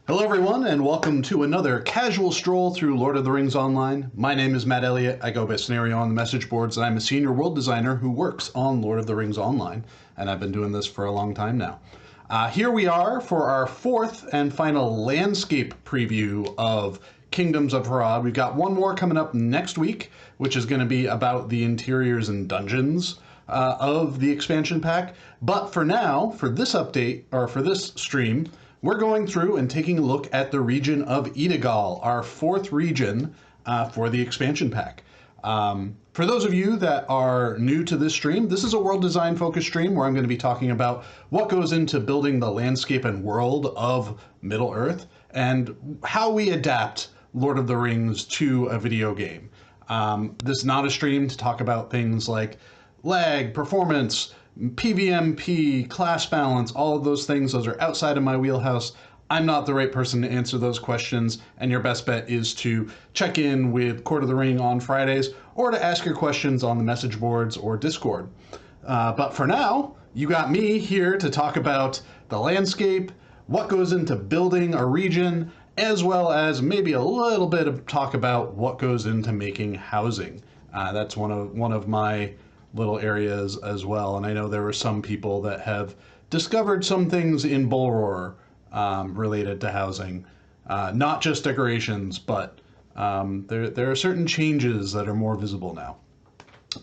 Hello everyone, and welcome to another casual stroll through Lord of the Rings Online. My name is Matt Elliott. I go by Scenario on the message boards, and I'm a senior world designer who works on Lord of the Rings Online, and I've been doing this for a long time now. Here we are for our fourth and final landscape preview of Kingdoms of Harad. We've got one more coming up next week, which is going to be about the interiors and dungeons of the expansion pack. But for now, for this update, or for this stream, we're going through and taking a look at the region of Idagâl, our fourth region for the expansion pack. For those of you that are new to this stream, this is a world design focused stream where I'm going to be talking about what goes into building the landscape and world of Middle-earth and how we adapt Lord of the Rings to a video game. This is not a stream to talk about things like lag, performance, PVMP, class balance, all of those things. Those are outside of my wheelhouse. I'm not the right person to answer those questions, and your best bet is to check in with Court of the Ring on Fridays or to ask your questions on the message boards or Discord. But for now, you got me here to talk about the landscape, what goes into building a region, as well as maybe a little bit of talk about what goes into making housing. That's one of my little areas as well, and I know there were some people that have discovered some things in Bullroar related to housing, not just decorations, but there are certain changes that are more visible now.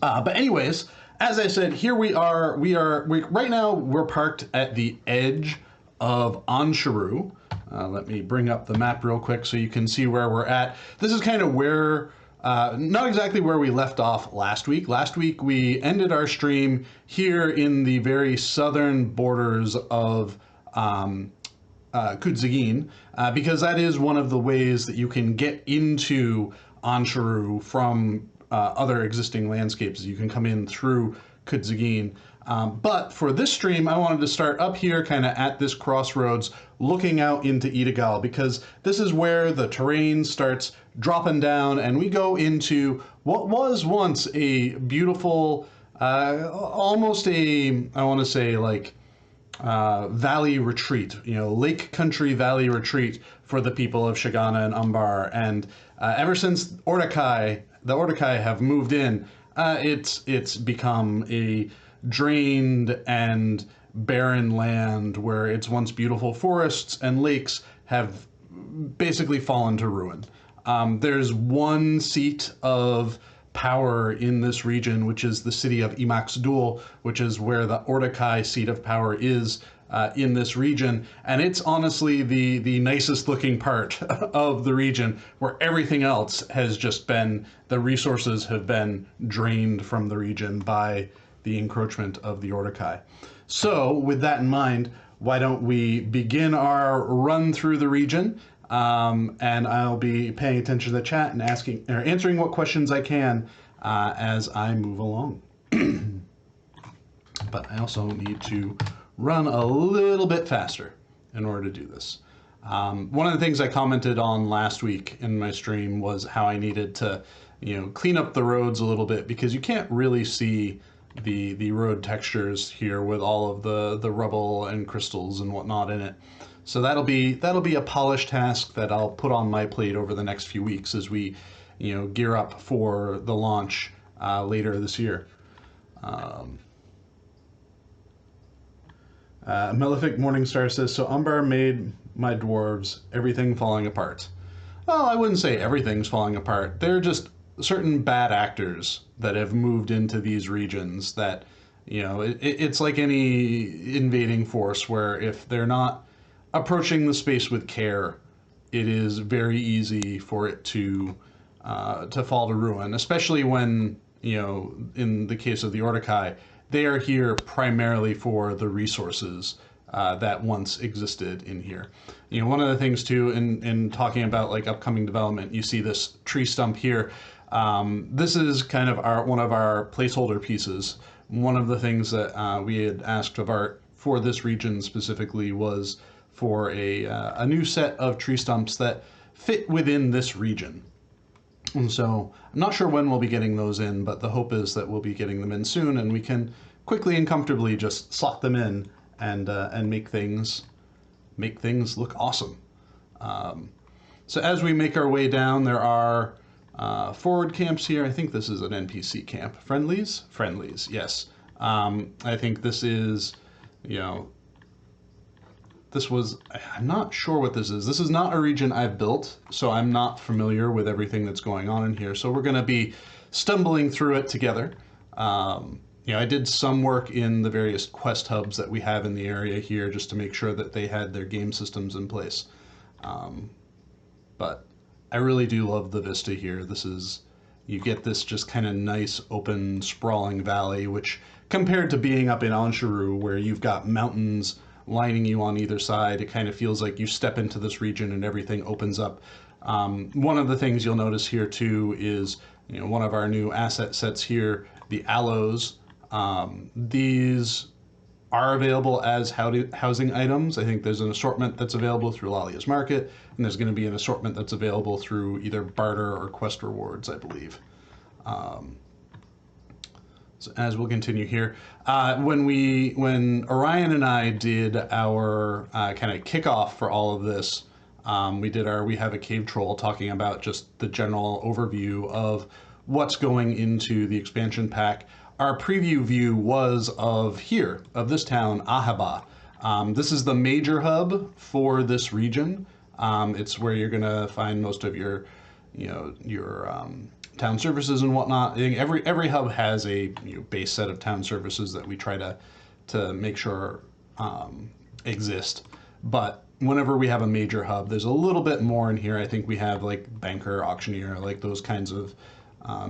But anyways, as I said, here we are. Right now we're parked at the edge of Ansharu. Let me bring up the map real quick so you can see where we're at. This is kind of where not exactly where we left off last week. Last week we ended our stream here in the very southern borders of Kudzagin, because that is one of the ways that you can get into Ansharu from other existing landscapes. You can come in through Kudzagin. But for this stream, I wanted to start up here kind of at this crossroads looking out into Idagâl, because this is where the terrain starts dropping down and we go into what was once a beautiful, almost a, I want to say like valley retreat, lake country valley retreat for the people of Shagana and Umbar. And ever since the Ordokai have moved in, it's become a drained and barren land where its once beautiful forests and lakes have basically fallen to ruin. There's one seat of power in this region, which is the city of Imax-Dul, which is where the Ordokai seat of power is in this region. And it's honestly the nicest looking part of the region, where everything else has just been, the resources have been drained from the region by the encroachment of the Ordokai. So with that in mind, why don't we begin our run through the region, and I'll be paying attention to the chat and answering what questions I can as I move along. But I also need to run a little bit faster in order to do this. One of the things I commented on last week in my stream was how I needed to, clean up the roads a little bit, because you can't really see the road textures here with all of the rubble and crystals and whatnot in it. So that'll be a polished task that I'll put on my plate over the next few weeks as we gear up for the launch later this year. Malefic Morningstar says, so Umbar made my dwarves, everything falling apart. Well, I wouldn't say everything's falling apart. They're just certain bad actors that have moved into these regions that, it's like any invading force where if they're not approaching the space with care, it is very easy for it to fall to ruin, especially when, in the case of the Ordokai, they are here primarily for the resources that once existed in here. One of the things too, in talking about like upcoming development, you see this tree stump here. This is kind of one of our placeholder pieces. One of the things that we had asked of Art for this region specifically was for a new set of tree stumps that fit within this region. And so I'm not sure when we'll be getting those in, but the hope is that we'll be getting them in soon, and we can quickly and comfortably just slot them in and make things look awesome. So as we make our way down, there are forward camps here. I think this is an NPC camp. Friendlies? Friendlies, yes. I think this is, you know, I'm not sure what this is. This is not a region I've built, so I'm not familiar with everything that's going on in here. So we're going to be stumbling through it together. I did some work in the various quest hubs that we have in the area here just to make sure that they had their game systems in place. But I really do love the vista here. You get this just kind of nice, open, sprawling valley, which compared to being up in Ansharu, where you've got mountains lining you on either side, it kind of feels like you step into this region and everything opens up. One of the things you'll notice here too is, one of our new asset sets here, the aloes. These are available as housing items. I think there's an assortment that's available through Lalia's Market, and there's going to be an assortment that's available through either barter or quest rewards, I believe. So as we'll continue here, when Orion and I did our kind of kickoff for all of this, we have a cave troll talking about just the general overview of what's going into the expansion pack. Our preview view was of this town, Ahaba. This is the major hub for this region. It's where you're gonna find most of your town services and whatnot. I think every hub has a base set of town services that we try to make sure exist. But whenever we have a major hub, there's a little bit more in here. I think we have like banker, auctioneer, like those kinds of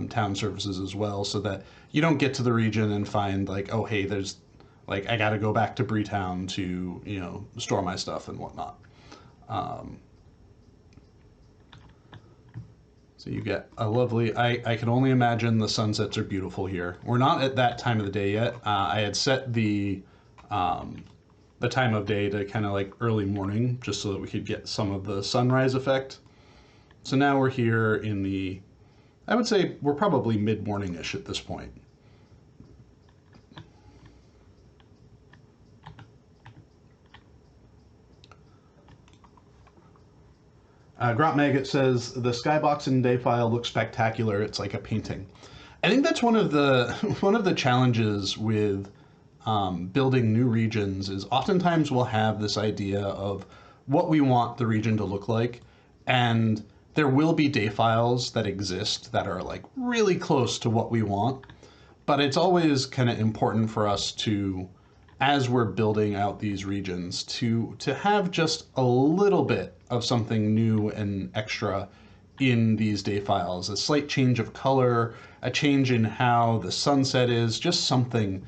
town services as well, so that you don't get to the region and find like, oh hey, there's like I got to go back to Breetown to store my stuff and whatnot. So you get a lovely, I can only imagine the sunsets are beautiful here. We're not at that time of the day yet. I had set the time of day to kind of like early morning, just so that we could get some of the sunrise effect. So now we're here in I would say we're probably mid-morning-ish at this point. Grot Maggot says, the skybox in Dayfile looks spectacular. It's like a painting. I think that's one of the challenges with building new regions is oftentimes we'll have this idea of what we want the region to look like, and there will be Dayfiles that exist that are like really close to what we want, but it's always kind of important for us to, as we're building out these regions, to have just a little bit of something new and extra in these Dayfiles. A slight change of color, a change in how the sunset is, just something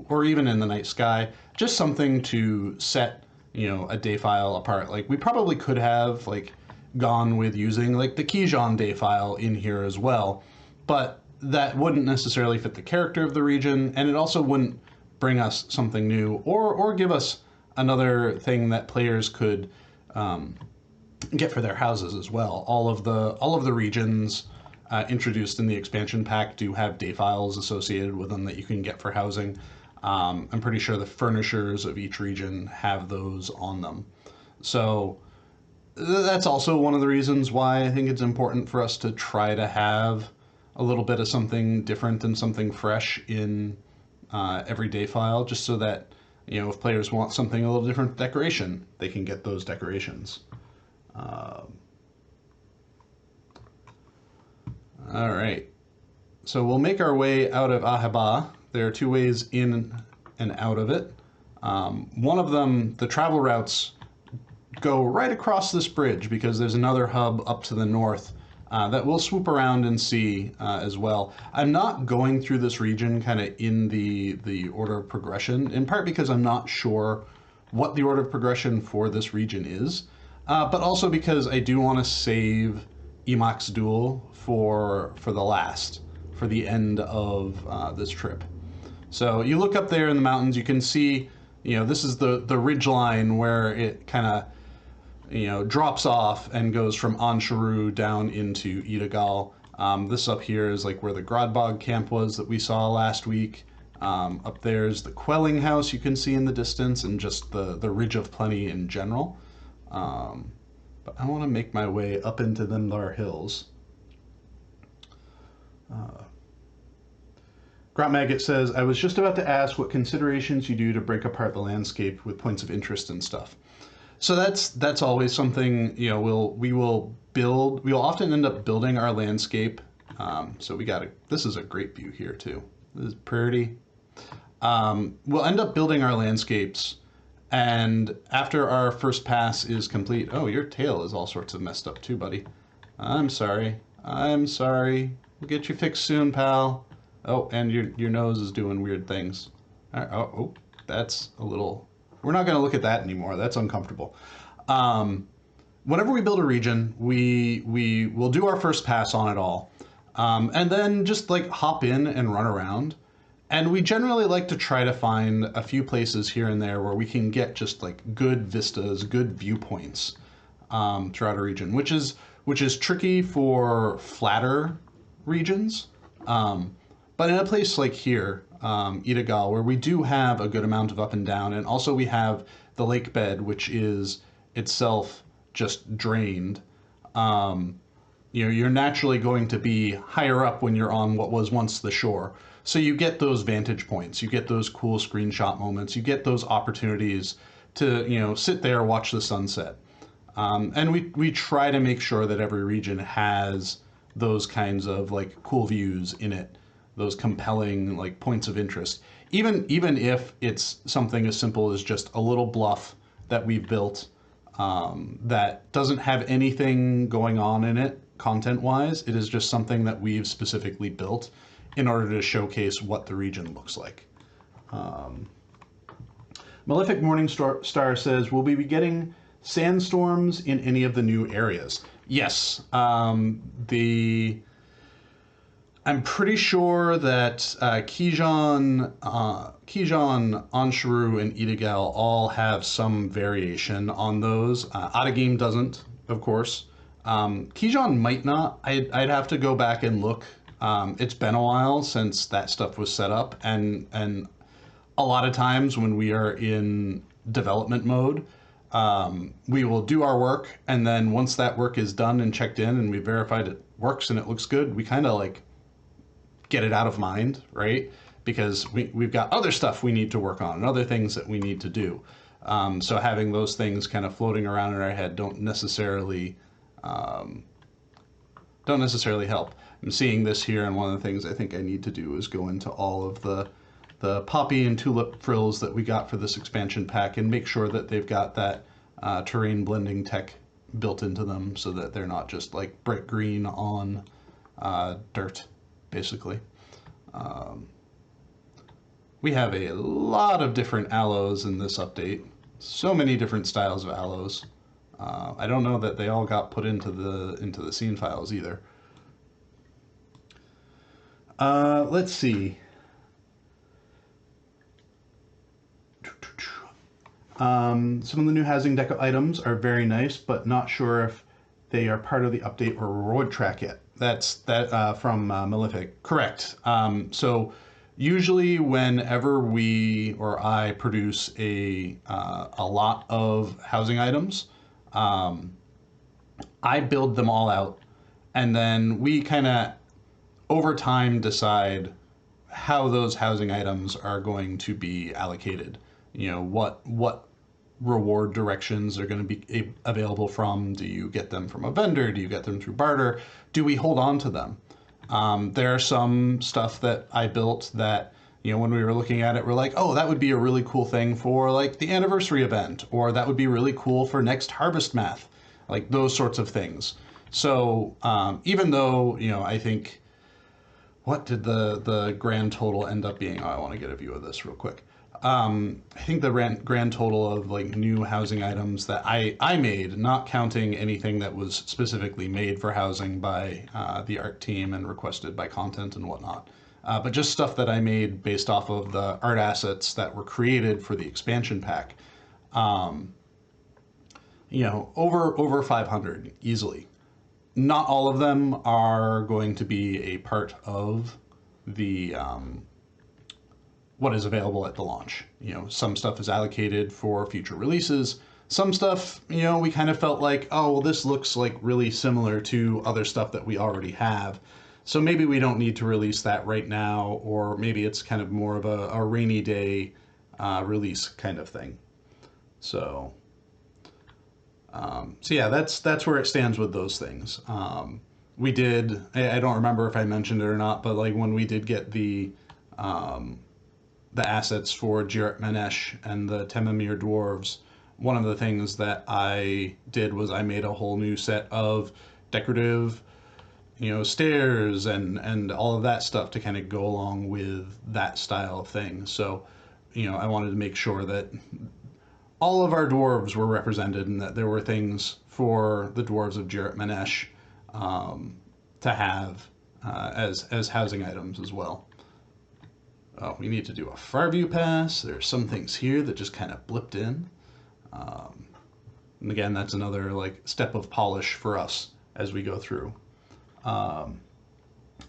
or even in the night sky, just something to set, a Dayfile apart. Like we probably could have like gone with using like the Kijan Dayfile in here as well, but that wouldn't necessarily fit the character of the region, and it also wouldn't bring us something new or give us another thing that players could get for their houses as well. All of the regions introduced in the expansion pack do have Dayfiles associated with them that you can get for housing. I'm pretty sure the furnishers of each region have those on them. So that's also one of the reasons why I think it's important for us to try to have a little bit of something different and something fresh in every Dayfile, just so that if players want something a little different decoration, they can get those decorations. All right, so we'll make our way out of Ahaba. There are two ways in and out of it. One of them, the travel routes go right across this bridge because there's another hub up to the north that we'll swoop around and see as well. I'm not going through this region kind of in the order of progression, in part because I'm not sure what the order of progression for this region is, but also because I do want to save Emacs Duel for the end of this trip. So you look up there in the mountains, you can see, this is the ridge line where it kind of drops off and goes from Ansharu down into Idagâl. This up here is like where the Grodbog camp was that we saw last week. Up there's the Quelling House you can see in the distance, and just the Ridge of Plenty in general. But I want to make my way up into them there hills. Grot Maggot says, I was just about to ask what considerations you do to break apart the landscape with points of interest and stuff. So that's always something, you know, we'll often end up building our landscape. So this is a great view here too. This is pretty. We'll end up building our landscapes, and after our first pass is complete, oh, your tail is all sorts of messed up too, buddy. I'm sorry. We'll get you fixed soon, pal. Oh, and your nose is doing weird things. Oh, that's a little... We're not going to look at that anymore. That's uncomfortable. Whenever we build a region, we will do our first pass on it all. And then just like hop in and run around. And we generally like to try to find a few places here and there where we can get just like good vistas, good viewpoints throughout a region, which is tricky for flatter regions. But in a place like here, Idagâl, where we do have a good amount of up and down, and also we have the lake bed, which is itself just drained. You know, you're naturally going to be higher up when you're on what was once the shore. So you get those vantage points, you get those cool screenshot moments, you get those opportunities to, you know, sit there, watch the sunset. And we try to make sure that every region has those kinds of like cool views in it, those compelling like points of interest. Even if it's something as simple as just a little bluff that we've built that doesn't have anything going on in it content-wise, it is just something that we've specifically built in order to showcase what the region looks like. Malefic Morningstar says, will we be getting sandstorms in any of the new areas? Yes. I'm pretty sure that Kijan, Ansharu, and Idagâl all have some variation on those. Idagâl doesn't, of course. Kijan might not. I'd have to go back and look. It's been a while since that stuff was set up, and a lot of times when we are in development mode, we will do our work, and then once that work is done and checked in and we verified it works and it looks good, we kind of like get it out of mind, right? Because we've got other stuff we need to work on and other things that we need to do. So having those things kind of floating around in our head don't necessarily help. I'm seeing this here, and one of the things I think I need to do is go into all of the poppy and tulip frills that we got for this expansion pack and make sure that they've got that terrain blending tech built into them so that they're not just like bright green on dirt, basically. We have a lot of different aloes in this update. So many different styles of aloes. I don't know that they all got put into the scene files either. Let's see. Some of the new housing deco items are very nice, but not sure if they are part of the update or reward track yet. That's from Malefic. Correct. So usually whenever we or I produce a lot of housing items, I build them all out, and then we kind of over time decide how those housing items are going to be allocated. You know, what reward directions are going to be available from. Do you get them from a vendor? Do you get them through barter? Do we hold on to them? There's some stuff that I built that, you know, when we were looking at it, we're like, oh, that would be a really cool thing for like the anniversary event, or that would be really cool for next harvest math, like those sorts of things. So even though, you know, I think, what did the grand total end up being? Oh, I want to get a view of this real quick. I think the grand total of like new housing items that I made, not counting anything that was specifically made for housing by the art team and requested by content and whatnot, but just stuff that I made based off of the art assets that were created for the expansion pack. You know, over 500 easily. Not all of them are going to be a part of the what is available at the launch. You know, some stuff is allocated for future releases, some stuff, we kind of felt like, oh, well, this looks like really similar to other stuff that we already have. So maybe we don't need to release that right now, or maybe it's kind of more of a rainy day release kind of thing. So, so yeah, that's where it stands with those things. We did, I don't remember if I mentioned it or not, but like when we did get the assets for Jarrett Manesh and the Temamir dwarves, one of the things that I did was I made a whole new set of decorative, stairs and all of that stuff to kind of go along with that style of thing. So, I wanted to make sure that all of our dwarves were represented and that there were things for the dwarves of Jarrett Manesh to have as housing items as well. Oh, we need to do a far view pass. There's some things here that just kind of blipped in. And again, that's another like step of polish for us as we go through.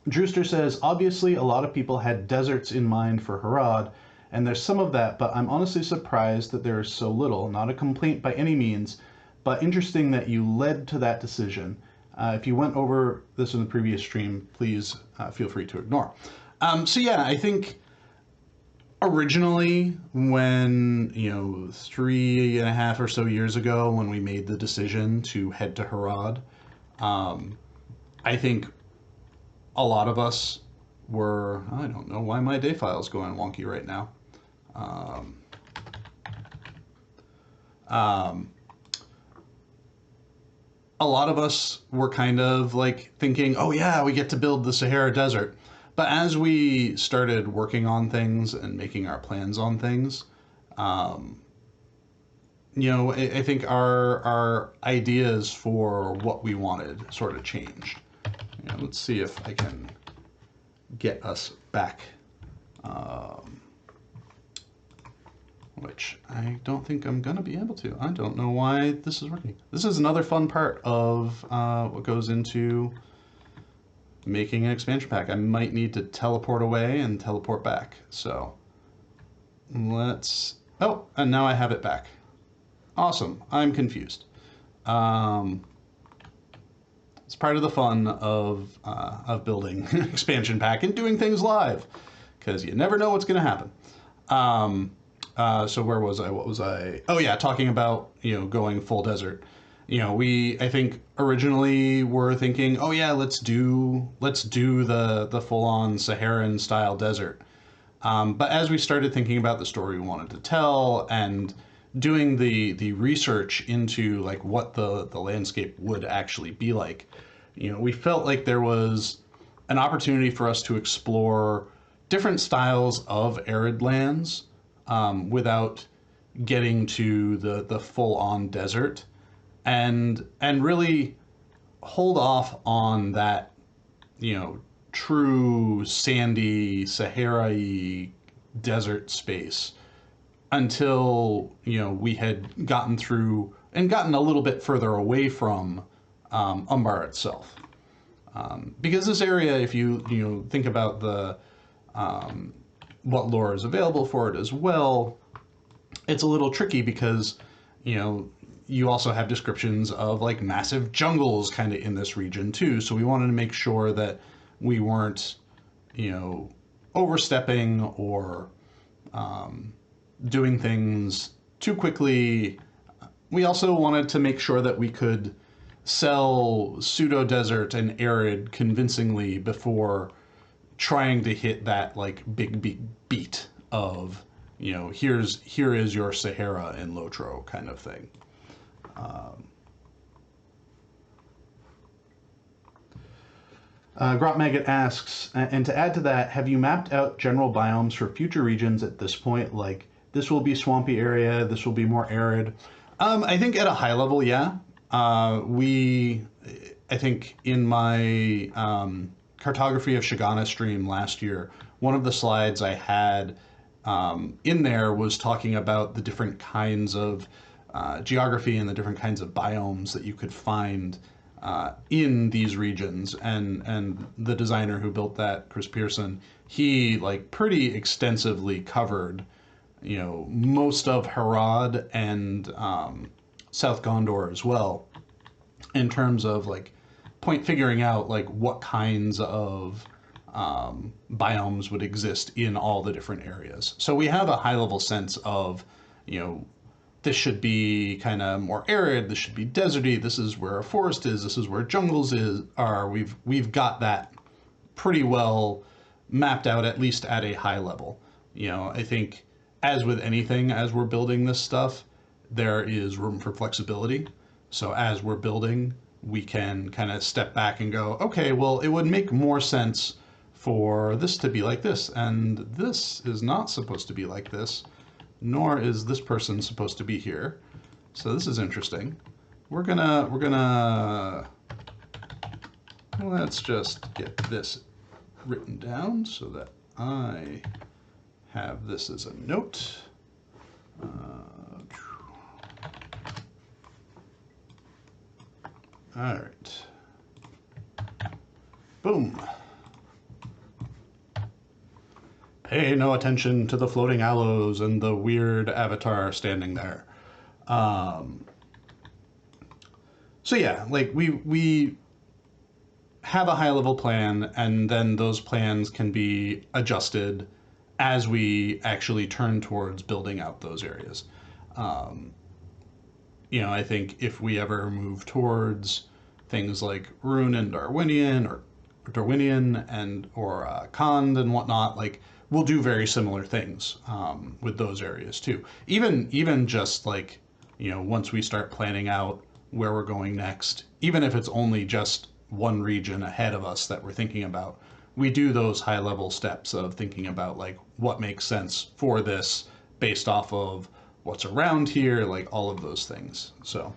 Drewster says, obviously a lot of people had deserts in mind for Harad, and there's some of that, but I'm honestly surprised that there is so little. Not a complaint by any means, but interesting that you led to that decision. If you went over this in the previous stream, please feel free to ignore. So yeah, I think originally when, 3.5 or so years ago when we made the decision to head to Harad, I think a lot of us were, I don't know why my day file's going wonky right now. A lot of us were kind of like thinking, oh yeah, we get to build the Sahara Desert. But as we started working on things and making our plans on things, I think our ideas for what we wanted sort of changed. Let's see if I can get us back, which I don't think I'm going to be able to. I don't know why this is working. This is another fun part of what goes into making an expansion pack. I might need to teleport away and teleport back. So let's, oh, and now I have it back. Awesome. I'm confused. It's part of the fun of building an expansion pack and doing things live, because you never know what's going to happen. So where was I? What was I? Oh yeah, talking about, going full desert. I think originally were thinking, oh yeah, let's do the full-on Saharan style desert. But as we started thinking about the story we wanted to tell and doing the research into like what the landscape would actually be like, we felt like there was an opportunity for us to explore different styles of arid lands without getting to the full-on desert, and really hold off on that, true sandy Sahara-y desert space until, we had gotten through and gotten a little bit further away from Umbar itself. Because this area, if you think about the what lore is available for it as well, it's a little tricky because, you also have descriptions of like massive jungles kind of in this region too. So we wanted to make sure that we weren't, overstepping or doing things too quickly. We also wanted to make sure that we could sell pseudo-desert and arid convincingly before trying to hit that like big beat of, here is your Sahara in LOTRO kind of thing. Grot Maggot asks, and to add to that, have you mapped out general biomes for future regions at this point? Like, this will be swampy area, this will be more arid. I think at a high level, yeah. I think in my cartography of Shigana stream last year, one of the slides I had in there was talking about the different kinds of geography and the different kinds of biomes that you could find in these regions, and the designer who built that, Chris Pearson, he like pretty extensively covered most of Harad and South Gondor as well, in terms of like figuring out like what kinds of biomes would exist in all the different areas. So we have a high level sense of, you know, this should be kind of more arid, this should be deserty, this is where a forest is, this is where jungles are. We've got that pretty well mapped out, at least at a high level. You know, I think as with anything, as we're building this stuff, there is room for flexibility. So as we're building, we can kind of step back and go, okay, well, it would make more sense for this to be like this, and this is not supposed to be like this, nor is this person supposed to be here. So this is interesting. Let's just get this written down so that I have this as a note. All right. Boom. Pay no attention to the floating aloes and the weird avatar standing there. So yeah, like we have a high level plan, and then those plans can be adjusted as we actually turn towards building out those areas. You know, I think if we ever move towards things like Rune and Darwinian, or Darwinian and or Khand and whatnot, like we'll do very similar things with those areas too. Even just like, you know, once we start planning out where we're going next, even if it's only just one region ahead of us that we're thinking about, we do those high level steps of thinking about like what makes sense for this based off of what's around here, like all of those things. So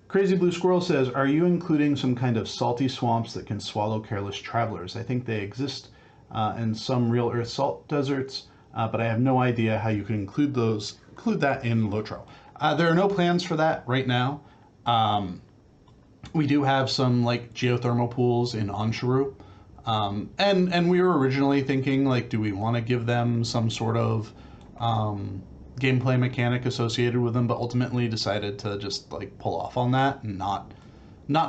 Crazy Blue Squirrel says, are you including some kind of salty swamps that can swallow careless travelers? I think they exist in some real earth salt deserts, but I have no idea how you can include that in LOTRO. There are no plans for that right now. We do have some like geothermal pools in Ansharu, and we were originally thinking like, do we want to give them some sort of gameplay mechanic associated with them, but ultimately decided to just like pull off on that and not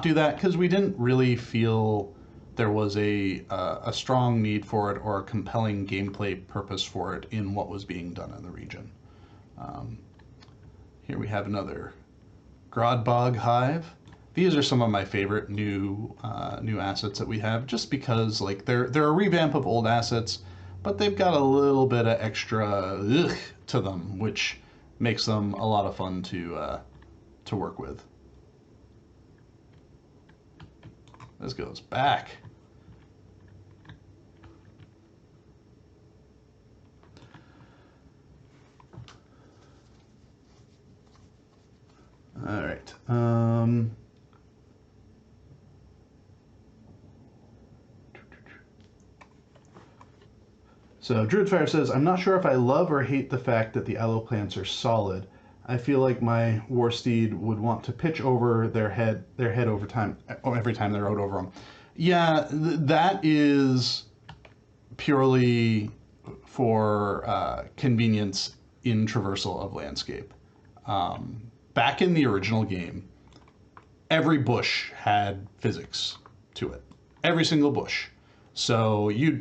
do that, because we didn't really feel there was a strong need for it or a compelling gameplay purpose for it in what was being done in the region. Here we have another Grodbog hive. These are some of my favorite new assets that we have, just because like they're a revamp of old assets, but they've got a little bit of extra to them, which makes them a lot of fun to work with. This goes back. All right. So Druidfire says, I'm not sure if I love or hate the fact that the aloe plants are solid. I feel like my war steed would want to pitch over their head over time, every time they rode over them. Yeah, that is purely for convenience in traversal of landscape. Back in the original game, every bush had physics to it. Every single bush. So you'd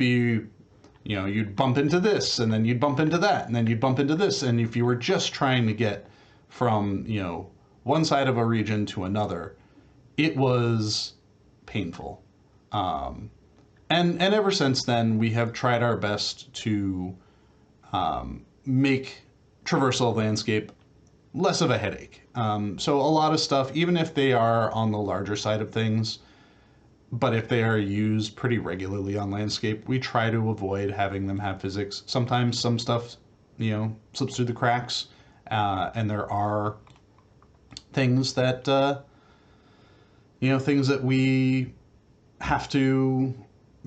bump into this, and then you'd bump into that, and then you'd bump into this. And if you were just trying to get from, one side of a region to another, it was painful. And ever since then, we have tried our best to make traversal of landscape less of a headache. So a lot of stuff, even if they are on the larger side of things, but if they are used pretty regularly on landscape, we try to avoid having them have physics. Sometimes some stuff, slips through the cracks, and there are things that, things that we have to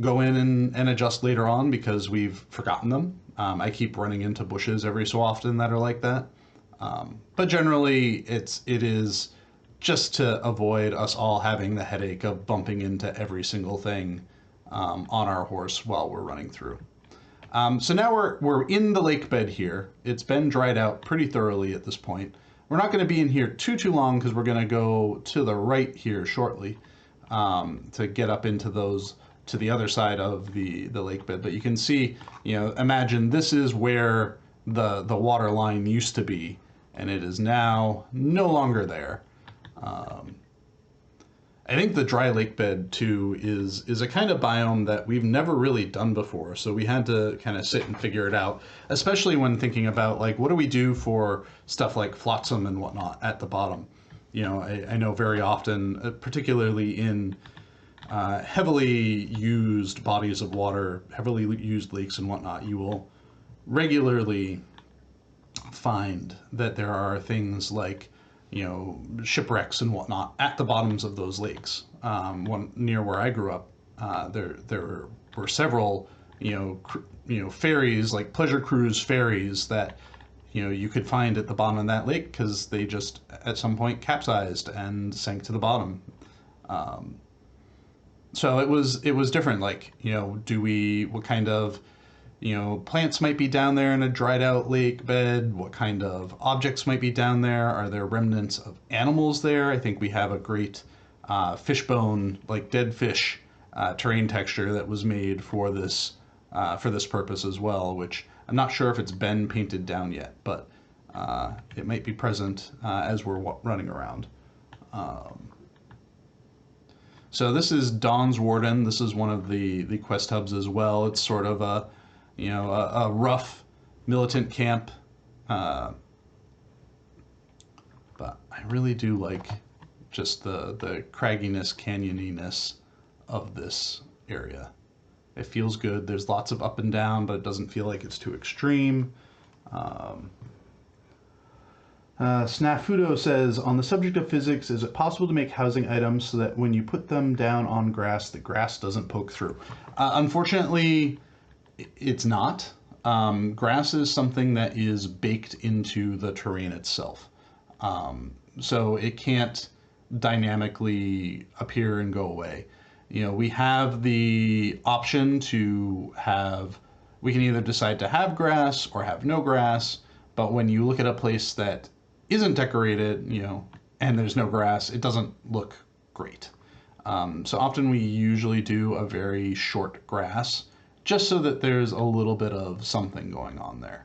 go in and adjust later on because we've forgotten them. I keep running into bushes every so often that are like that. But generally, it is just to avoid us all having the headache of bumping into every single thing on our horse while we're running through. So now we're in the lake bed here. It's been dried out pretty thoroughly at this point. we're not going to be in here too long because we're going to go to the right here shortly to get up into those to the other side of the lake bed. But you can see, imagine this is where the water line used to be, and it is now no longer there. I think the dry lake bed too is a kind of biome that we've never really done before, so we had to kind of sit and figure it out, especially when thinking about like what do we do for stuff like flotsam and whatnot at the bottom. I know very often, particularly in heavily used bodies of water, heavily used lakes and whatnot, you will regularly find that there are things like shipwrecks and whatnot at the bottoms of those lakes. One near where I grew up, there were several ferries, like pleasure cruise ferries that you could find at the bottom of that lake because they just at some point capsized and sank to the bottom. So it was different. Like what kind of plants might be down there in a dried out lake bed? What kind of objects might be down there? Are there remnants of animals there? I think we have a great fishbone, like dead fish, terrain texture that was made for this purpose as well, which I'm not sure if it's been painted down yet, but it might be present as we're running around. So this is Dawn's Warden. This is one of the quest hubs as well. It's sort of a rough militant camp, but I really do like just the cragginess, canyoniness of this area. It feels good. There's lots of up and down, but it doesn't feel like it's too extreme. Snafudo says, on the subject of physics, is it possible to make housing items so that when you put them down on grass, the grass doesn't poke through? Unfortunately, it's not. Grass is something that is baked into the terrain itself. So it can't dynamically appear and go away. We have the option to we can either decide to have grass or have no grass, but when you look at a place that isn't decorated, and there's no grass, it doesn't look great. So often we usually do a very short grass, just so that there's a little bit of something going on there.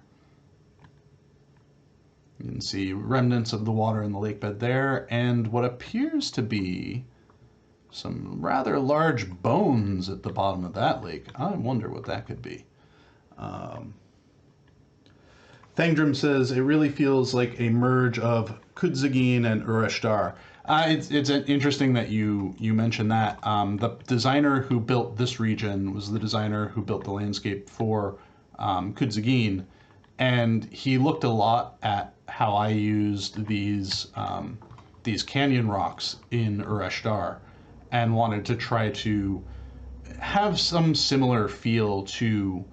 You can see remnants of the water in the lake bed there, and what appears to be some rather large bones at the bottom of that lake. I wonder what that could be. Thangdrim says, it really feels like a merge of Kudzagin and Ureshtar. It's interesting that you mentioned that. The designer who built this region was the designer who built the landscape for Kudzagin, and he looked a lot at how I used these canyon rocks in Ureshtar and wanted to try to have some similar feel to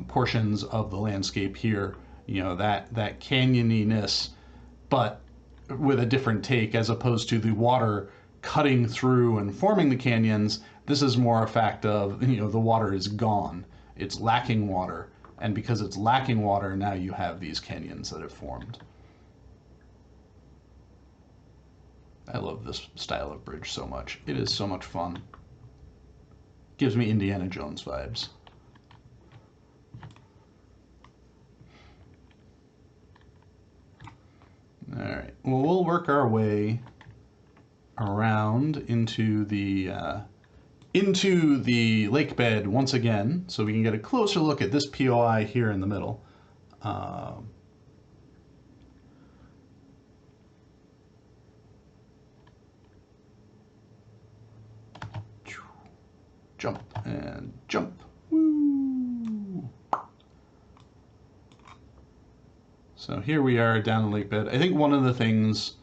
portions of the landscape here. That canyoniness, but with a different take, as opposed to the water cutting through and forming the canyons. This is more a fact of, the water is gone. It's lacking water. And because it's lacking water, now you have these canyons that have formed. I love this style of bridge so much. It is so much fun. Gives me Indiana Jones vibes. All right. Well, we'll work our way around into the lake bed once again, so we can get a closer look at this POI here in the middle. Jump and jump. Woo! So here we are down the lake bed. I think one of the things,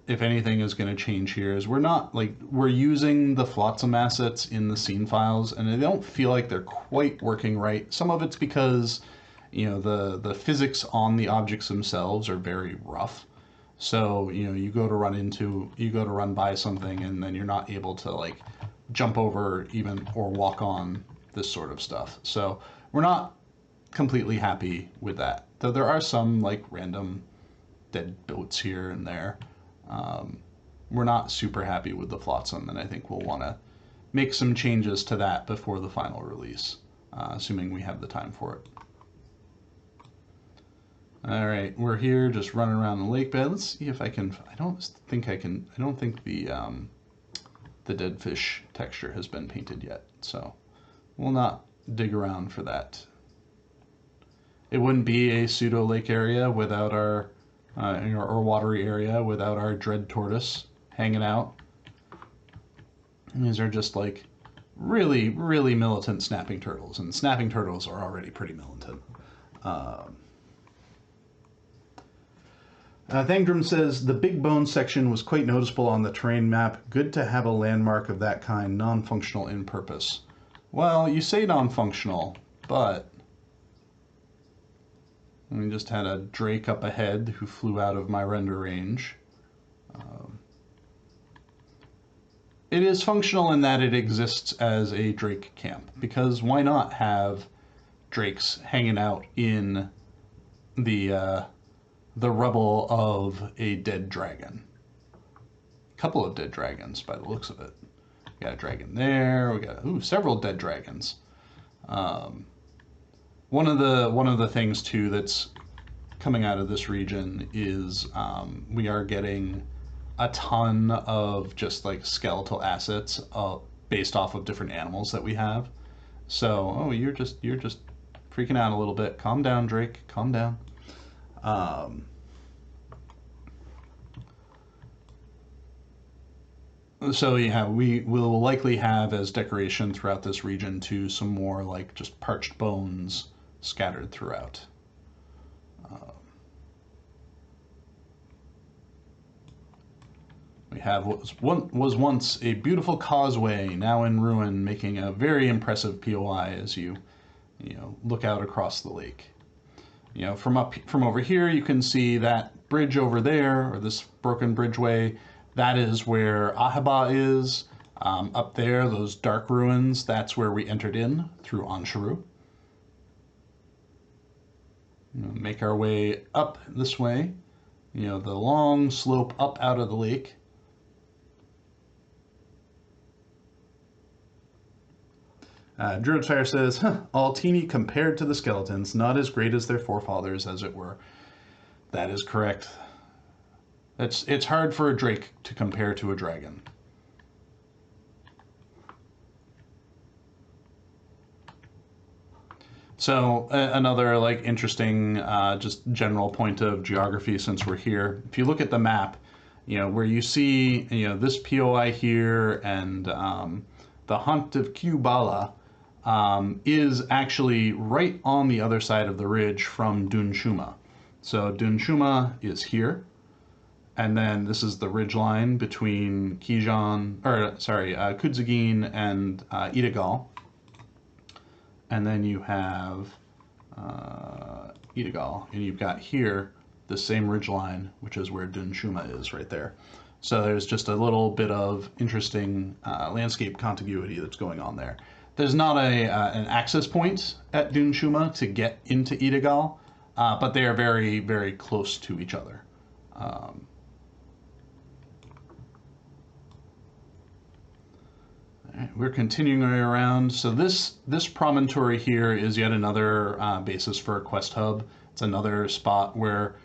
if anything, is going to change here is we're using the flotsam assets in the scene files, and they don't feel like they're quite working right. Some of it's because the physics on the objects themselves are very rough. So you go to run by something, and then you're not able to jump over even or walk on this sort of stuff. So we're not completely happy with that. Though there are some random dead boats here and there. We're not super happy with the flotsam, and I think we'll want to make some changes to that before the final release, assuming we have the time for it. All right, we're here just running around the lake bed. Let's see if I can. I don't think the dead fish texture has been painted yet, so we'll not dig around for that. It wouldn't be a pseudo lake area without our or watery area without our dread tortoise hanging out. And these are just like really, really militant snapping turtles, and snapping turtles are already pretty militant. Thangdrum says, the big bone section was quite noticeable on the terrain map. Good to have a landmark of that kind, non-functional in purpose. Well, you say non-functional, but we just had a drake up ahead who flew out of my render range. It is functional in that it exists as a drake camp, because why not have drakes hanging out in the rubble of a dead dragon? A couple of dead dragons by the looks of it. We got a dragon there. We got several dead dragons. One of the things too that's coming out of this region is we are getting a ton of just like skeletal assets based off of different animals that we have. So, you're just freaking out a little bit. Calm down, Drake. Calm down. So yeah, we will likely have as decoration throughout this region too some more like just parched bones scattered throughout. We have what was once a beautiful causeway, now in ruin, making a very impressive POI as you look out across the lake. From over here, you can see that bridge over there, or this broken bridgeway. That is where Ahaba is. Up there, those dark ruins, that's where we entered in through Ansharu. Make our way up this way. The long slope up out of the lake. Druidfire says, all teeny compared to the skeletons, not as great as their forefathers, as it were. That is correct. It's hard for a drake to compare to a dragon. So another like interesting just general point of geography since we're here. If you look at the map, where you see this POI here and the Hunt of Kubala is actually right on the other side of the ridge from Dunshuma. So Dunshuma is here. And then this is the ridge line between Kudzagin and Idagâl. And then you have Idagâl, and you've got here the same ridge line, which is where Dunshuma is right there. So there's just a little bit of interesting landscape contiguity that's going on there. There's not an access point at Dunshuma to get into Idagâl, but they are very, very close to each other. We're continuing around. So this promontory here is yet another basis for a quest hub. It's another spot where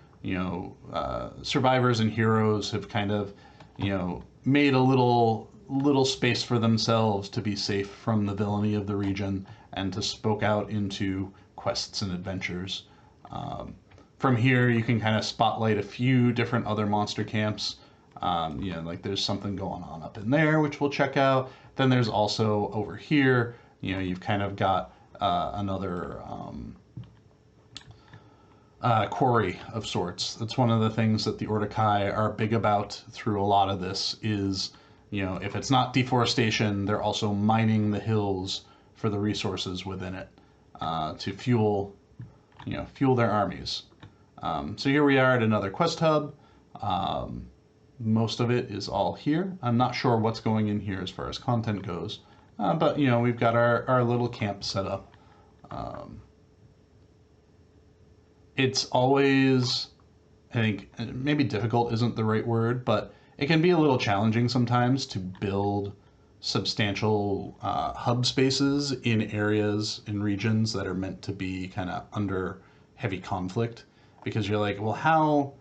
survivors and heroes have kind of made a little space for themselves to be safe from the villainy of the region and to spoke out into quests and adventures. From here, you can kind of spotlight a few different other monster camps. Like there's something going on up in there, which we'll check out. Then there's also over here, you've kind of got another quarry of sorts. That's one of the things that the Ordokai are big about through a lot of this is, if it's not deforestation, they're also mining the hills for the resources within it to fuel their armies. So here we are at another quest hub. Most of it is all here. I'm not sure what's going in here as far as content goes, but we've got our little camp set up. It's always I think maybe difficult isn't the right word, but it can be a little challenging sometimes to build substantial hub spaces in areas, in regions that are meant to be kind of under heavy conflict, because you're like, well, how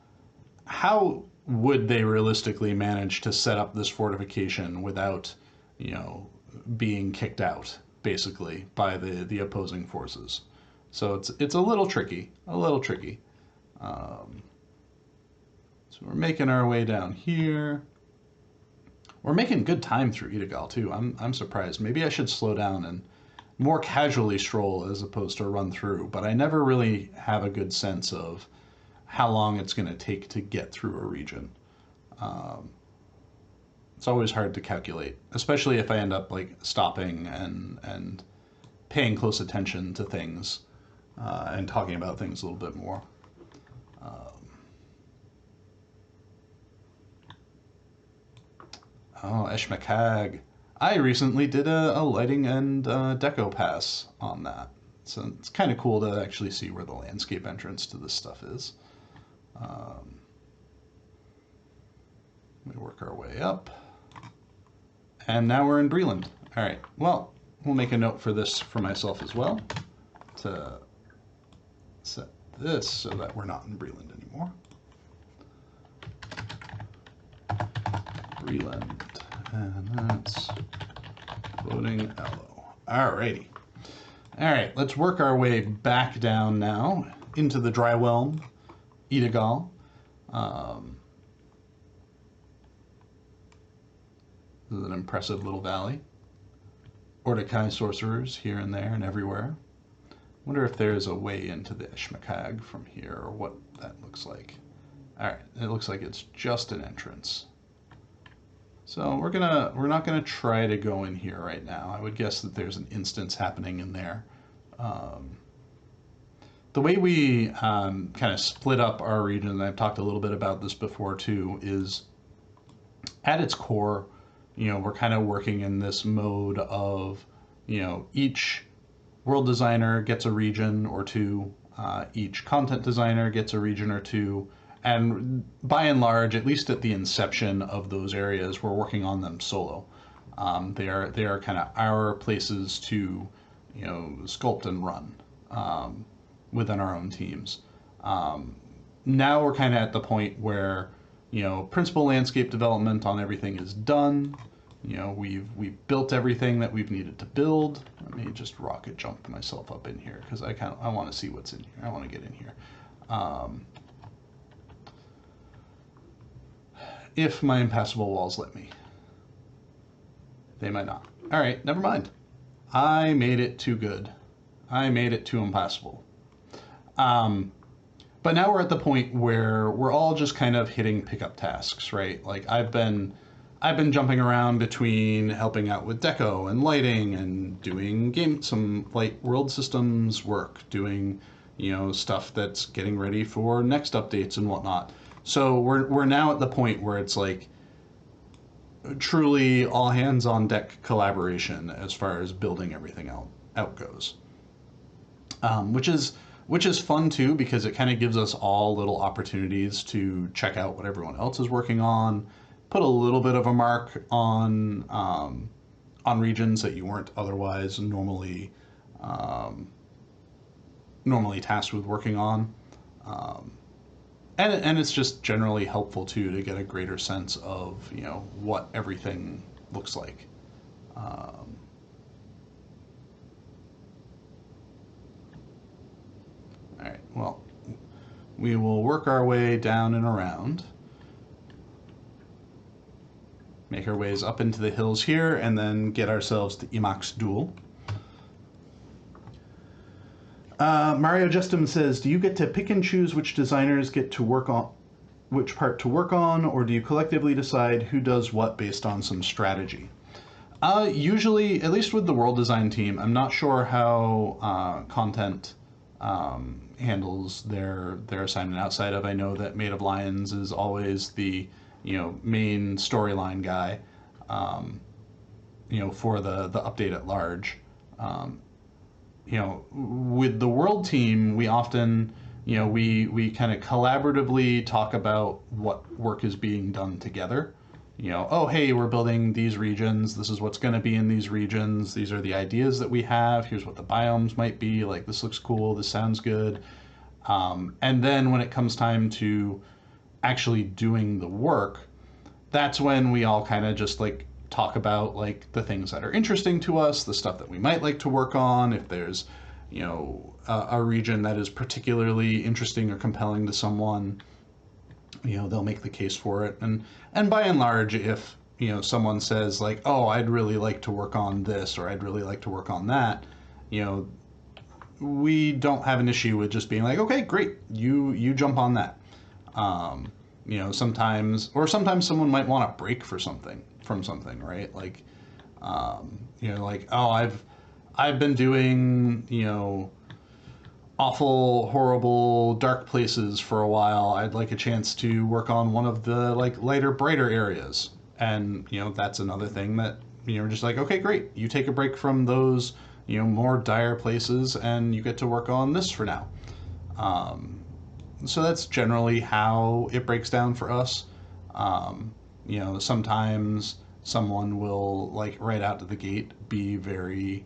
would they realistically manage to set up this fortification without, you know, being kicked out basically by the opposing forces? So it's a little tricky, a little tricky. So we're making our way down here. We're making good time through Idagâl too. I'm surprised. Maybe I should slow down and more casually stroll as opposed to run through, but I never really have a good sense of how long it's going to take to get through a region. It's always hard to calculate, especially if I end up like stopping and paying close attention to things and talking about things a little bit more. Oh, Eshmakag. I recently did a lighting and deco pass on that. So it's kind of cool to actually see where the landscape entrance to this stuff is. We work our way up. And now we're in Breland. All right, well, we'll make a note for this for myself as well to set this so that we're not in Breland anymore. Breland, and that's floating aloe. Alrighty. Alright, let's work our way back down now into the dry realm, Idagâl. This is an impressive little valley. Ordekai sorcerers here and there and everywhere. Wonder if there's a way into the Eshmakag from here, or what that looks like. Alright, it looks like it's just an entrance. So we're not gonna try to go in here right now. I would guess that there's an instance happening in there. The way we kind of split up our region, and I've talked a little bit about this before too, is at its core, you know, we're kind of working in this mode of, you know, each world designer gets a region or two, each content designer gets a region or two, and by and large, at least at the inception of those areas, we're working on them solo. They are kind of our places to, you know, sculpt and run within our own teams. Now we're kind of at the point where, you know, principal landscape development on everything is done. You know, we've built everything that we've needed to build. Let me just rocket jump myself up in here because I want to see what's in here. I want to get in here. If my impassable walls let me. They might not. All right, never mind. I made it too good. I made it too impassable. But now we're at the point where we're all just kind of hitting pickup tasks, right? Like I've been jumping around between helping out with deco and lighting and doing some light world systems work, doing, you know, stuff that's getting ready for next updates and whatnot. So we're now at the point where it's like truly all hands on deck collaboration as far as building everything out goes, which is fun too, because it kind of gives us all little opportunities to check out what everyone else is working on, put a little bit of a mark on regions that you weren't otherwise normally tasked with working on. And it's just generally helpful too to get a greater sense of, you know, what everything looks like. All right, well, we will work our way down and around, make our ways up into the hills here, and then get ourselves to Imak's Duel. Mario Justin says, do you get to pick and choose which designers get to work on which part to work on, or do you collectively decide who does what based on some strategy? Usually, at least with the world design team, I'm not sure how content handles their assignment outside of, I know that Maid of Lions is always the, you know, main storyline guy, you know, for the update at large. You know, with the world team, we often we kind of collaboratively talk about what work is being done together. Oh, hey, we're building these regions. This is what's going to be in these regions. These are the ideas that we have. Here's what the biomes might be. Like, this looks cool. This sounds good. And then when it comes time to actually doing the work, that's when we all kind of just like talk about like the things that are interesting to us, the stuff that we might like to work on. If there's, a region that is particularly interesting or compelling to someone, they'll make the case for it. And by and large, if someone says like, oh, I'd really like to work on this, or I'd really like to work on that, we don't have an issue with just being like, okay, great, you jump on that. Sometimes someone might want a break from something, right? Like, like, oh, I've been doing, awful, horrible, dark places for a while. I'd like a chance to work on one of the like lighter, brighter areas. And, that's another thing that, just like, okay, great. You take a break from those, more dire places and you get to work on this for now. So that's generally how it breaks down for us. Sometimes someone will like right out of the gate be very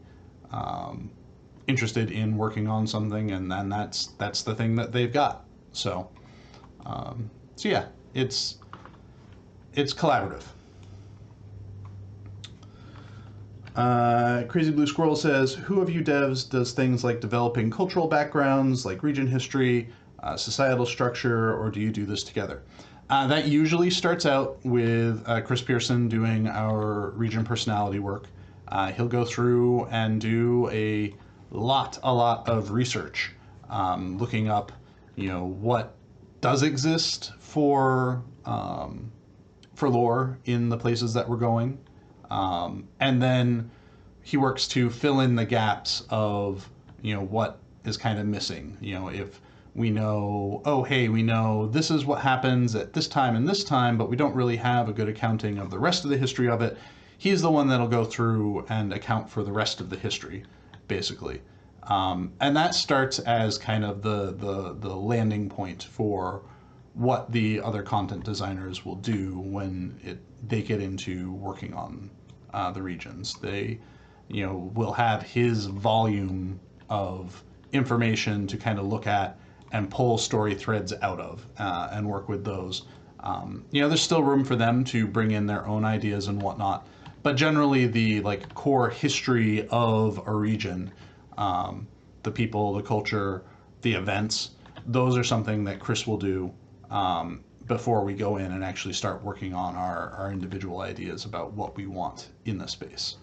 interested in working on something, and then that's the thing that they've got. So yeah, it's collaborative. Crazy Blue Squirrel says, who of you devs does things like developing cultural backgrounds, like region history, societal structure, or do you do this together? That usually starts out with Chris Pearson doing our region personality work. He'll go through and do a lot of research, looking up, what does exist for lore in the places that we're going, and then he works to fill in the gaps of what is kind of missing. If we know, oh hey, we know this is what happens at this time and this time, but we don't really have a good accounting of the rest of the history of it. He's the one that'll go through and account for the rest of the history, basically. And that starts as kind of the landing point for what the other content designers will do when they get into working on the regions. They, will have his volume of information to kind of look at and pull story threads out of, and work with those. There's still room for them to bring in their own ideas and whatnot, but generally the like core history of a region, the people, the culture, the events, those are something that Chris will do before we go in and actually start working on our individual ideas about what we want in the space.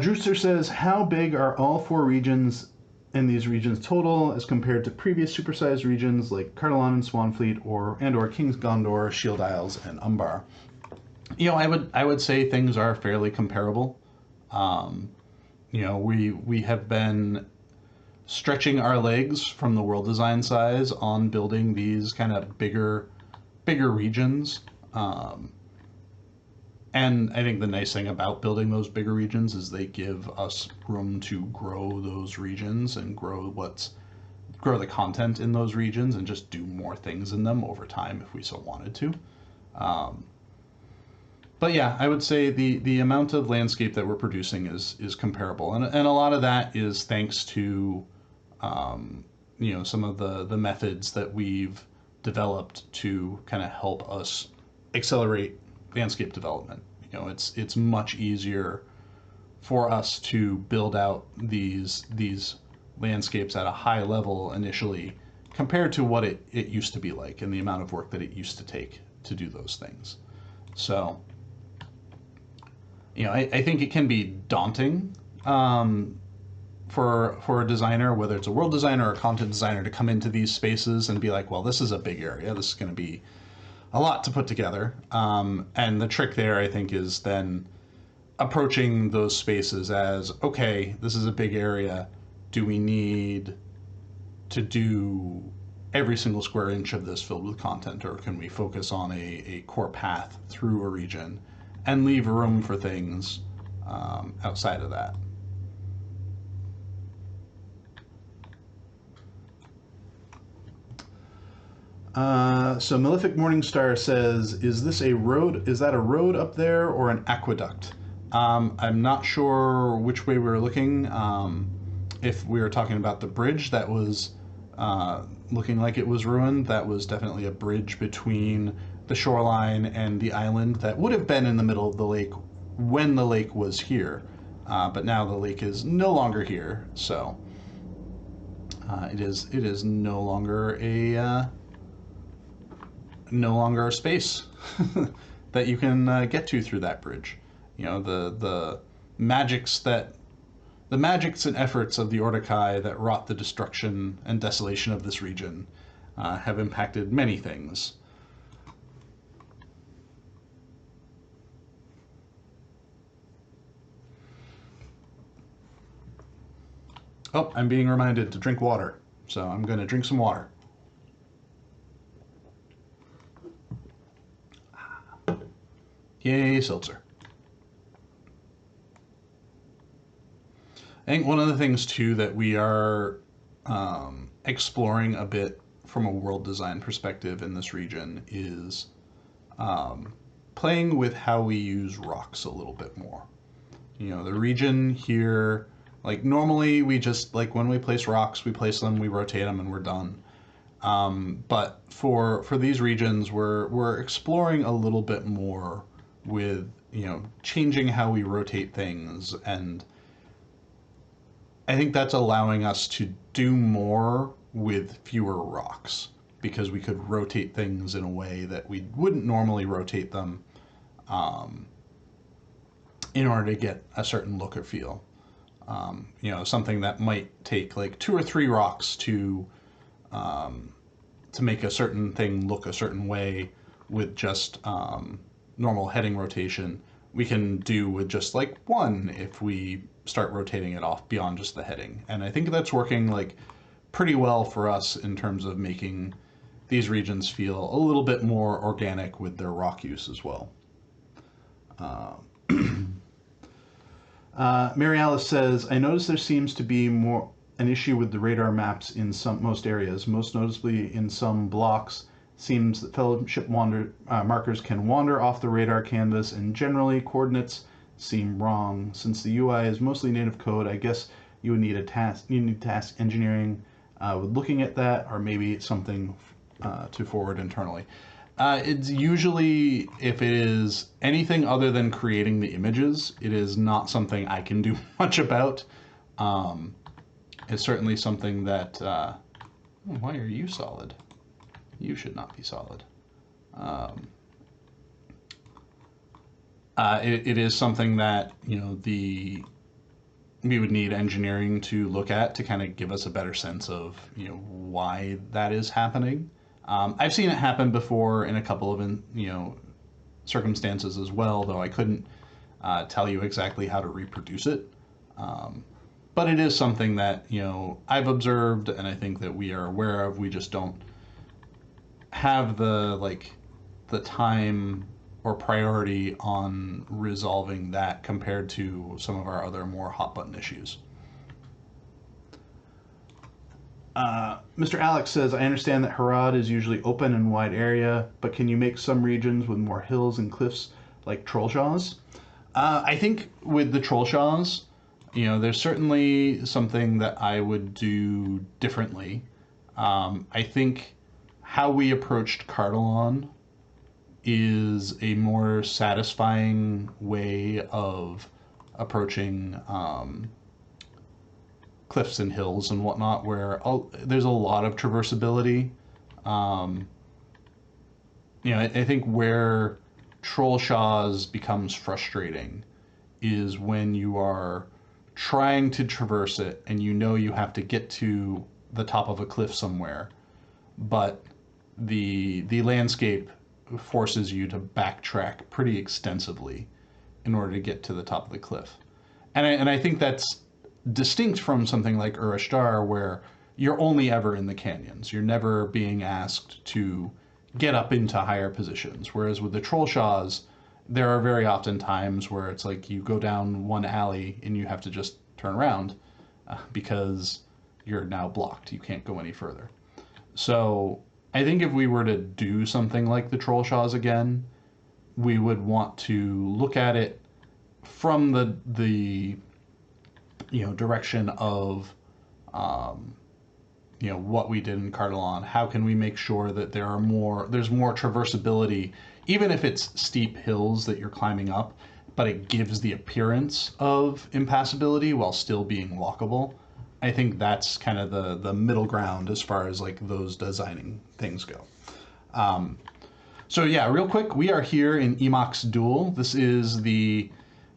Drewster says, how big are all 4 regions in these regions total as compared to previous supersized regions like Cardolan and Swanfleet or King's Gondor, Shield Isles, and Umbar? I would say things are fairly comparable. We have been stretching our legs from the world design size on building these kind of bigger regions. And I think the nice thing about building those bigger regions is they give us room to grow those regions and grow the content in those regions and just do more things in them over time if we so wanted to. But yeah, I would say the amount of landscape that we're producing is comparable, and a lot of that is thanks to some of the methods that we've developed to kind of help us accelerate landscape development. It's much easier for us to build out these landscapes at a high level initially compared to what it used to be like and the amount of work that it used to take to do those things. So, I think it can be daunting for a designer, whether it's a world designer or a content designer, to come into these spaces and be like, well, this is a big area. This is going to be a lot to put together. And the trick there, I think, is then approaching those spaces as, okay, this is a big area. Do we need to do every single square inch of this filled with content, or can we focus on a core path through a region and leave room for things outside of that. So Malefic Morningstar says, "Is this a road? Is that a road up there or an aqueduct?" I'm not sure which way we were looking. If we were talking about the bridge that was looking like it was ruined, that was definitely a bridge between the shoreline and the island that would have been in the middle of the lake when the lake was here. But now the lake is no longer here, so it is no longer a space that you can get to through that bridge. You know, the magics and efforts of the Ordokai that wrought the destruction and desolation of this region have impacted many things. Oh, I'm being reminded to drink water, so I'm going to drink some water. Yay, seltzer. I think one of the things, too, that we are exploring a bit from a world design perspective in this region is playing with how we use rocks a little bit more. You know, the region here, like normally we just, like when we place rocks, we place them, we rotate them, and we're done. But for these regions, we're exploring a little bit more with, you know, changing how we rotate things, and I think that's allowing us to do more with fewer rocks because we could rotate things in a way that we wouldn't normally rotate them in order to get a certain look or feel. You know, something that might take like 2 or 3 rocks to make a certain thing look a certain way with just normal heading rotation, we can do with just like 1 if we start rotating it off beyond just the heading. And I think that's working like pretty well for us in terms of making these regions feel a little bit more organic with their rock use as well. Mary Alice says, "I notice there seems to be more an issue with the radar maps in most areas, most noticeably in some blocks. Seems that fellowship markers can wander off the radar canvas, and generally coordinates seem wrong. Since the UI is mostly native code, I guess you need task engineering with looking at that, or maybe it's something to forward internally." It's usually, if it is anything other than creating the images, it is not something I can do much about. It's certainly something that... why are you solid? You should not be solid. It is something that, you know, we would need engineering to look at to kind of give us a better sense of, you know, why that is happening. I've seen it happen before in a couple of, you know, circumstances as well, though I couldn't tell you exactly how to reproduce it. But it is something that, you know, I've observed, and I think that we are aware of. We just don't have the time or priority on resolving that compared to some of our other more hot button issues. Mr. Alex says, "I understand that Harad is usually open and wide area, but can you make some regions with more hills and cliffs like Trollshaws?" I think with the Trollshaws, you know, there's certainly something that I would do differently. I think how we approached Cardalon is a more satisfying way of approaching cliffs and hills and whatnot, where there's a lot of traversability. You know, I think where Trollshaws becomes frustrating is when you are trying to traverse it and you know you have to get to the top of a cliff somewhere, but the landscape forces you to backtrack pretty extensively in order to get to the top of the cliff. And I think that's distinct from something like Urashtar, where you're only ever in the canyons. You're never being asked to get up into higher positions. Whereas with the Trollshaws, there are very often times where it's like you go down one alley and you have to just turn around because you're now blocked. You can't go any further. So I think if we were to do something like the Trollshaws again, we would want to look at it from the direction of what we did in Cardillon. How can we make sure that there's more traversability, even if it's steep hills that you're climbing up, but it gives the appearance of impassability while still being walkable. I think that's kind of the middle ground as far as like those designing things go. So yeah, real quick, we are here in Emacs Duel. This is the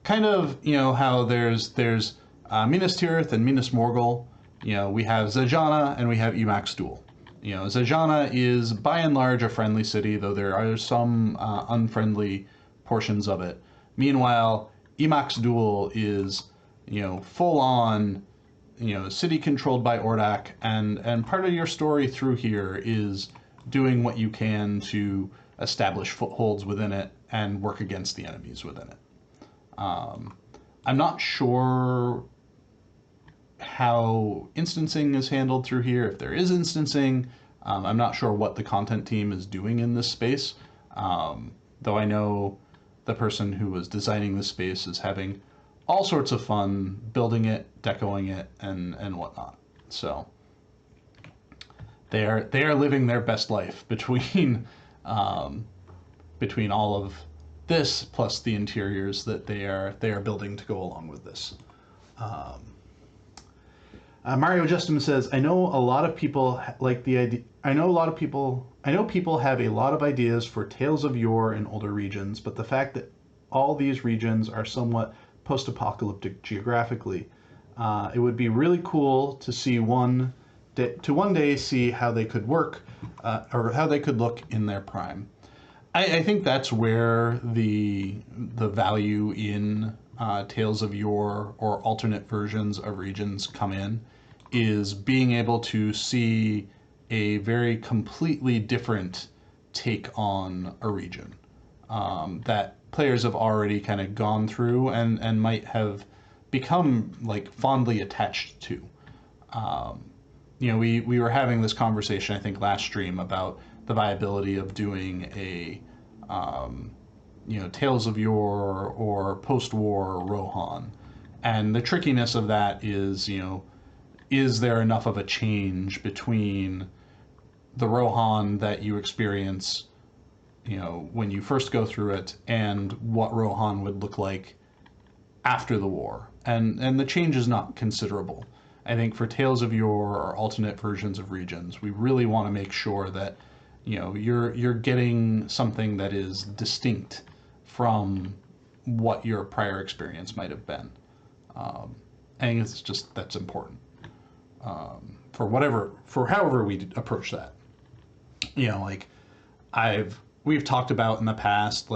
kind of, how there's Minas Tirith and Minas Morgul. We have Zajana and we have Emacs Duel. Zajana is by and large a friendly city, though there are some unfriendly portions of it. Meanwhile, Emacs Duel is, full on, city controlled by Ordak, and part of your story through here is doing what you can to establish footholds within it and work against the enemies within it. I'm not sure how instancing is handled through here. If there is instancing, I'm not sure what the content team is doing in this space, though I know the person who was designing this space is having all sorts of fun building it, decoing it, and whatnot. So they are living their best life between all of this plus the interiors that they are building to go along with this. Mario Justin says, I know people have a lot of ideas for Tales of Yore in older regions, but the fact that all these regions are somewhat post-apocalyptic geographically, it would be really cool to one day see how they could work or how they could look in their prime. I think that's where the value in Tales of Yore or alternate versions of regions come in, is being able to see a very completely different take on a region that players have already kind of gone through and might have become like fondly attached to. We were having this conversation, I think, last stream about the viability of doing a Tales of Yore or post-war Rohan. And the trickiness of that is there enough of a change between the Rohan that you experience, when you first go through it and what Rohan would look like after the war. And the change is not considerable. I think for Tales of Yore or alternate versions of regions, we really want to make sure that you're getting something that is distinct from what your prior experience might have been. I think that's important for however we approach that. We've talked about in the past,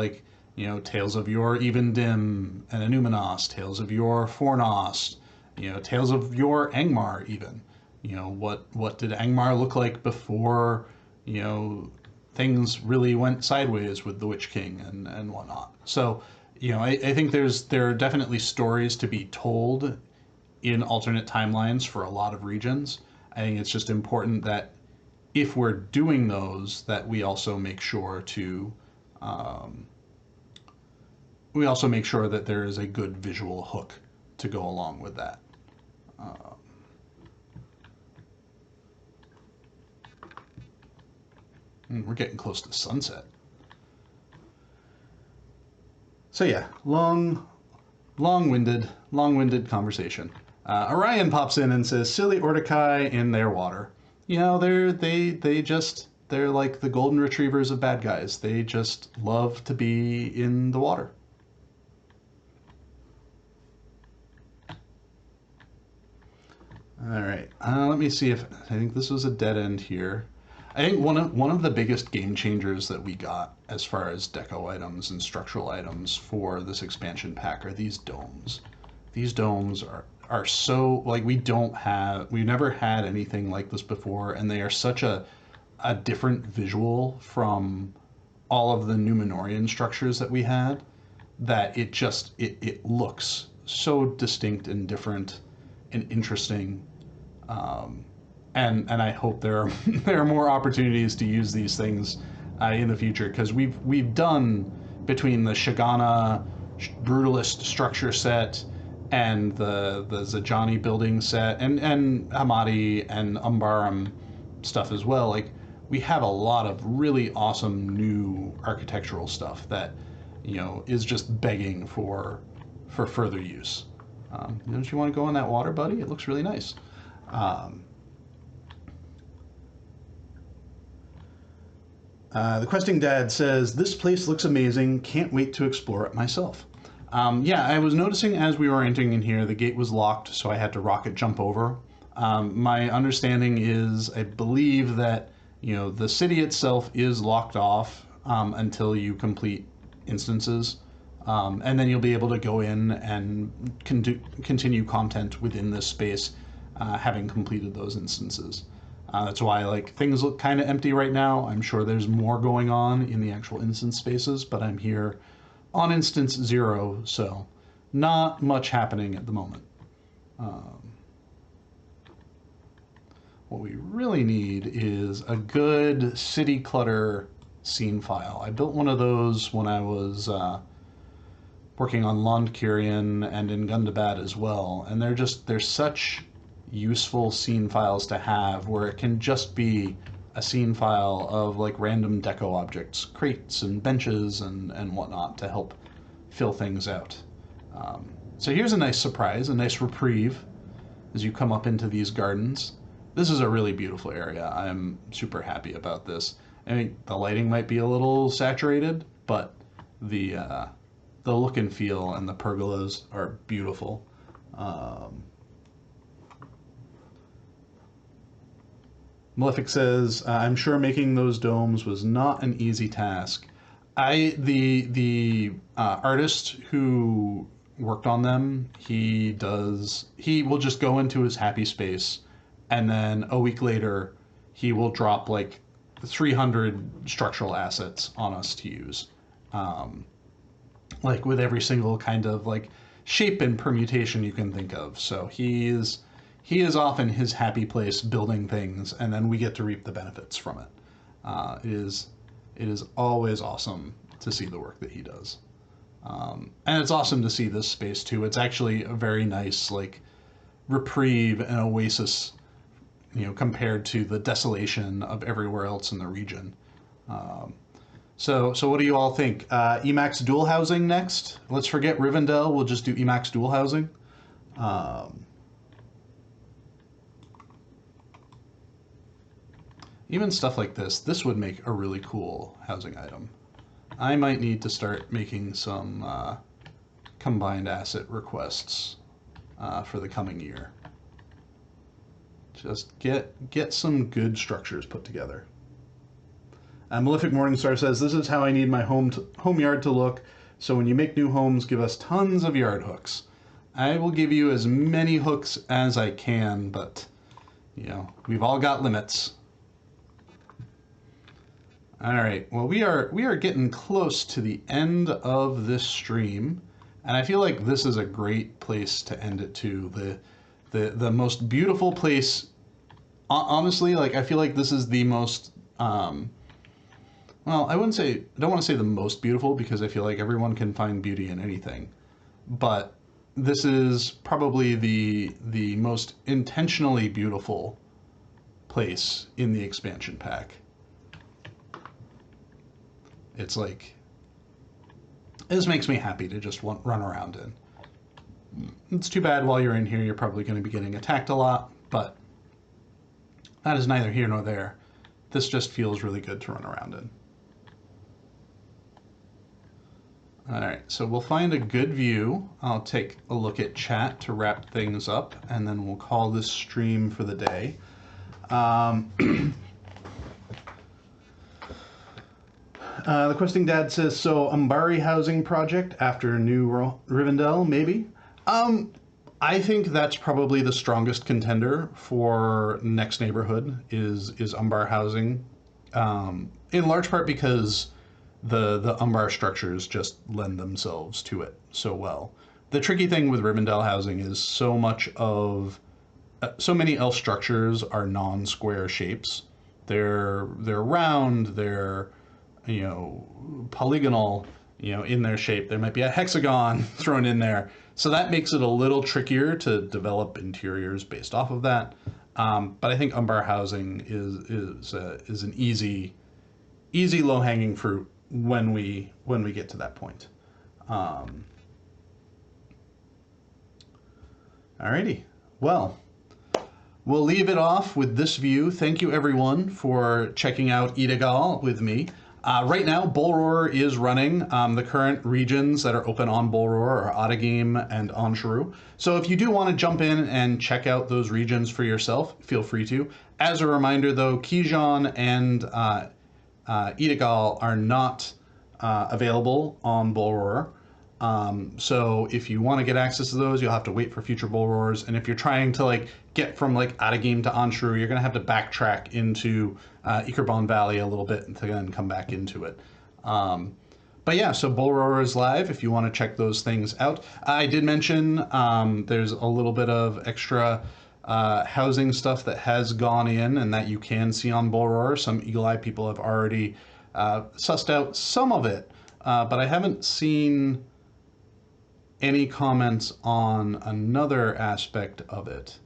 Tales of Yore Even Dim and Enumenos, Tales of Yore Fornost, Tales of Yore Angmar even. What did Angmar look like before things really went sideways with the Witch King and whatnot. So, I think there are definitely stories to be told in alternate timelines for a lot of regions. I think it's just important that if we're doing those, that we also make sure that there is a good visual hook to go along with that. We're getting close to sunset. So yeah, long-winded conversation. Orion pops in and says, "Silly Ordekai in their water." They're like the golden retrievers of bad guys. They just love to be in the water. All right, let me see I think this was a dead end here. I think one of the biggest game changers that we got as far as deco items and structural items for this expansion pack are these domes. These domes are so, we've never had anything like this before, and they are such a different visual from all of the Numenorian structures that we had. that it looks so distinct and different and interesting. And I hope there are there are more opportunities to use these things in the future, because we've done, between the Shagana brutalist structure set and the Zajani building set and Hamadi and Umbaram stuff as well. Like, we have a lot of really awesome new architectural stuff that, is just begging for further use. Don't you want to go in that water, buddy? It looks really nice. The Questing Dad says, this place looks amazing. Can't wait to explore it myself. Yeah, I was noticing as we were entering in here, the gate was locked, so I had to rocket jump over. My understanding is, I believe that, the city itself is locked off until you complete instances. And then you'll be able to go in and continue content within this space, having completed those instances. That's why, like, things look kind of empty right now. I'm sure there's more going on in the actual instance spaces, but I'm here on instance 0, so not much happening at the moment. What we really need is a good city clutter scene file. I built one of those when I was working on Londkirion and in Gundabad as well, and they're such useful scene files to have, where it can just be a scene file of like random deco objects, crates and benches and whatnot, to help fill things out. So here's a nice surprise, a nice reprieve as you come up into these gardens. This is a really beautiful area. I'm super happy about this. I mean, the lighting might be a little saturated, but the look and feel and the pergolas are beautiful. Malefic says, I'm sure making those domes was not an easy task. The artist who worked on them, he will just go into his happy space, and then a week later he will drop like 300 structural assets on us to use, like with every single kind of like shape and permutation you can think of. So he is often his happy place building things, and then we get to reap the benefits from it. It is always awesome to see the work that he does. And it's awesome to see this space too. It's actually a very nice like reprieve and oasis, compared to the desolation of everywhere else in the region. So what do you all think? Emacs dual housing next? Let's forget Rivendell. We'll just do Emacs dual housing. Even stuff like this would make a really cool housing item. I might need to start making some combined asset requests for the coming year. Just get some good structures put together. Malefic Morningstar says, this is how I need my home yard to look, so when you make new homes, give us tons of yard hooks. I will give you as many hooks as I can, but, we've all got limits. All right, well, we are getting close to the end of this stream, and I feel like this is a great place to end it too. The most beautiful place, honestly, like, I feel like this is the most, well, I don't want to say the most beautiful, because I feel like everyone can find beauty in anything, but this is probably the most intentionally beautiful place in the expansion pack. It's like, this makes me happy to just run around in. It's too bad while you're in here you're probably going to be getting attacked a lot, but that is neither here nor there. This just feels really good to run around in. Alright, so we'll find a good view. I'll take a look at chat to wrap things up, and then we'll call this stream for the day. The Questing Dad says, so Umbari housing project after New Rivendell, maybe? I think that's probably the strongest contender for next neighborhood is Umbar housing, in large part because the Umbar structures just lend themselves to it so well. The tricky thing with Rivendell housing is so many elf structures are non-square shapes. They're round, they're polygonal, in their shape. There might be a hexagon thrown in there. So that makes it a little trickier to develop interiors based off of that. But I think Umbar housing is an easy low-hanging fruit when we get to that point. Alrighty, well, we'll leave it off with this view. Thank you everyone for checking out Idagâl with me. Right now, Bolror is running. The current regions that are open on Bolror are Idagâl and Ansharu. So if you do want to jump in and check out those regions for yourself, feel free to. As a reminder though, Qijan and Idagâl are not available on Bolror. So if you want to get access to those, you'll have to wait for future Bolrors. And if you're trying to get from Idagâl to Ansharu, you're going to have to backtrack into Ikerbon Valley a little bit and then come back into it. But yeah, so Bolror is live if you want to check those things out. I did mention there's a little bit of extra housing stuff that has gone in and that you can see on Bolror. Some eagle-eye people have already sussed out some of it, but I haven't seen any comments on another aspect of it.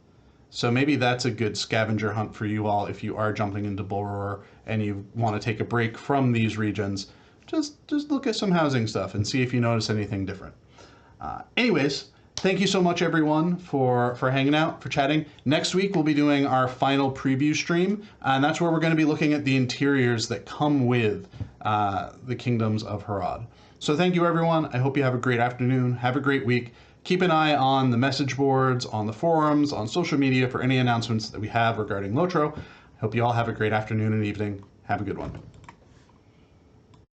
So maybe that's a good scavenger hunt for you all if you are jumping into Bolror and you want to take a break from these regions. Just look at some housing stuff and see if you notice anything different. Anyways, thank you so much everyone for hanging out, for chatting. Next week we'll be doing our final preview stream, and that's where we're going to be looking at the interiors that come with the Kingdoms of Harad. So thank you everyone. I hope you have a great afternoon. Have a great week. Keep an eye on the message boards, on the forums, on social media for any announcements that we have regarding LOTRO. I hope you all have a great afternoon and evening. Have a good one.